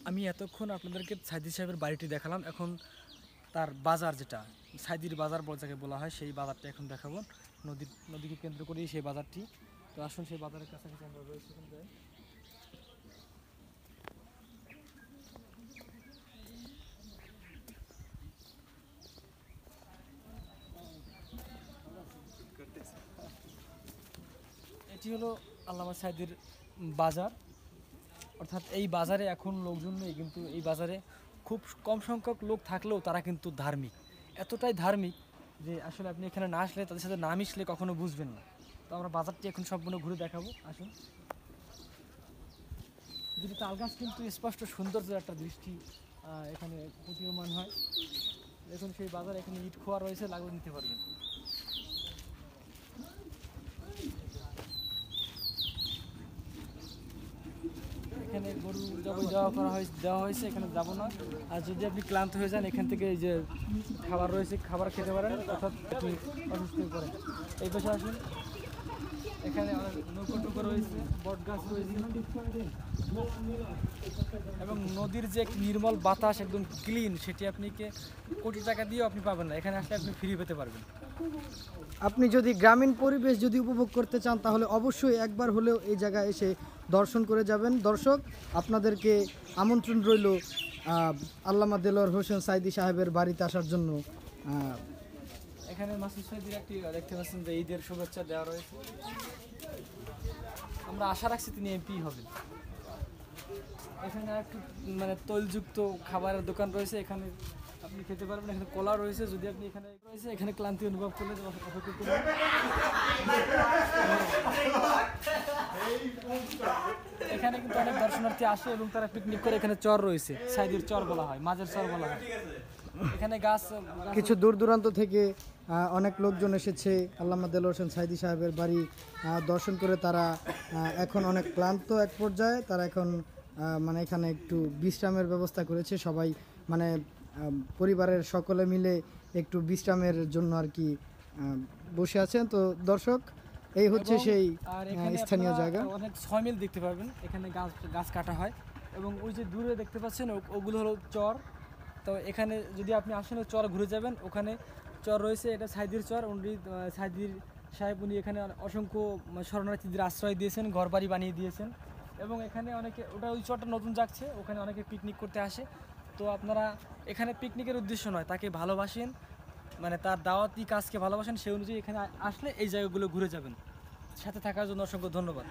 আমি এতক্ষণ আপনাদেরকে সাইদি সাহেবের বাড়িটি দেখালাম। এখন তার বাজার, যেটা সাইদির বাজার যাকে বলা হয়, সেই বাজারটা এখন দেখাবো। নদীকে কেন্দ্র করেই সেই বাজারটি। তো আসুন সেই বাজারের কাছাকাছি আমরা রয়েছি। এটি হলো আল্লামা সাইদির বাজার। অর্থাৎ এই বাজারে এখন লোকজন নেই, কিন্তু এই বাজারে খুব কম সংখ্যক লোক থাকলেও তারা কিন্তু ধার্মিক। এতটাই ধার্মিক যে আসলে আপনি এখানে না আসলে, তাদের সাথে না মিশলে কখনো বুঝবেন না। তো আমরা বাজারটি এখন সম্পূর্ণ ঘুরে দেখাবো, আসুন। যদি তালগাছ কিন্তু স্পষ্ট সৌন্দর্য একটা দৃষ্টি এখানে প্রতীয়মান হয়। দেখুন সেই বাজার, এখানে ইট খোয়া রয়েছে, লাগলে নিতে পারবেন। এখানে গরু জবাই দেওয়া হয়েছে, এখানে যাব না। আর যদি আপনি ক্লান্ত হয়ে যান, এখান থেকে এই যে খাবার রয়েছে, খাবার খেতে পারেন, অর্থাৎ আপনি অসুস্থ হয়ে পড়েন। এই পাশে আসুন, এখানে নৌকো রয়েছে, বট গাছ রয়েছে, এবং নদীর যে নির্মল বাতাস, একদম ক্লিন, সেটি আপনি কোটি টাকা দিয়েও আপনি পাবেন না। এখানে আসলে আপনি ফ্রি পেতে পারবেন। আপনি যদি গ্রামীণ পরিবেশ যদি উপভোগ করতে চান, তাহলে অবশ্যই একবার হলেও এই জায়গায় এসে দর্শন করে যাবেন। দর্শক, আপনাদেরকে আমন্ত্রণ রইল আল্লামা দেলোয়ার হোসেন সাইদি সাহেবের বাড়িতে আসার জন্য। এখানে মাসুদ সাইদির একটি দেখতে পাচ্ছেন যে ঈদের শুভেচ্ছা দেওয়া রয়েছে। আমরা আশা রাখছি তিনি এমপি হবেন। এখানে একটু তৈলযুক্ত খাবারের দোকান রয়েছে, এখানে আপনি খেতে পারবেন। এখানে কলা রয়েছে, যদি আপনি এখানে ক্লান্তি অনুভব করলে এখানে কিন্তু অনেক দর্শনার্থী আসে এবং তারা পিকনিক করে। এখানে চর রয়েছে, সাইদির চর বলা হয়, মাঝের চর বলা হয়। এখানে কিছু দূর দূরান্ত থেকে অনেক লোকজন এসেছে আল্লামা দেলোয়ার হোসেন সাইদি সাহেবের বাড়ি দর্শন করে। তারা এখন অনেক ক্লান্ত এক পর্যায়ে, তারা এখন এখানে একটু বিশ্রামের ব্যবস্থা করেছে। সবাই পরিবারের সকলে মিলে একটু বিশ্রামের জন্য আর কি বসে আছেন। তো দর্শক, এই হচ্ছে সেই স্থানীয় জায়গা। অনেক 6 মিল দেখতে পারবেন, এখানে গাছ কাটা হয়। এবং ওই যে দূরে দেখতে পাচ্ছেন, ওগুলো হলো চর। তো এখানে যদি আপনি আসেন, চর ঘুরে যাবেন, ওখানে চর রয়েছে, এটা সাইদির চর। সাইদির সাহেব উনি এখানে অসংখ্য শরণার্থীদের আশ্রয় দিয়েছেন, ঘরবাড়ি বানিয়ে দিয়েছেন। এবং এখানে ওই চরটা নতুন যাচ্ছে, ওখানে অনেকে পিকনিক করতে আসে। তো আপনারা এখানে পিকনিকের উদ্দেশ্য নয়, তাকে ভালোবাসেন, তার দাওয়াতি কাজকে ভালোবাসেন, সেই অনুযায়ী এখানে আসলে এই জায়গাগুলো ঘুরে যাবেন। সাথে থাকার জন্য অসংখ্য ধন্যবাদ।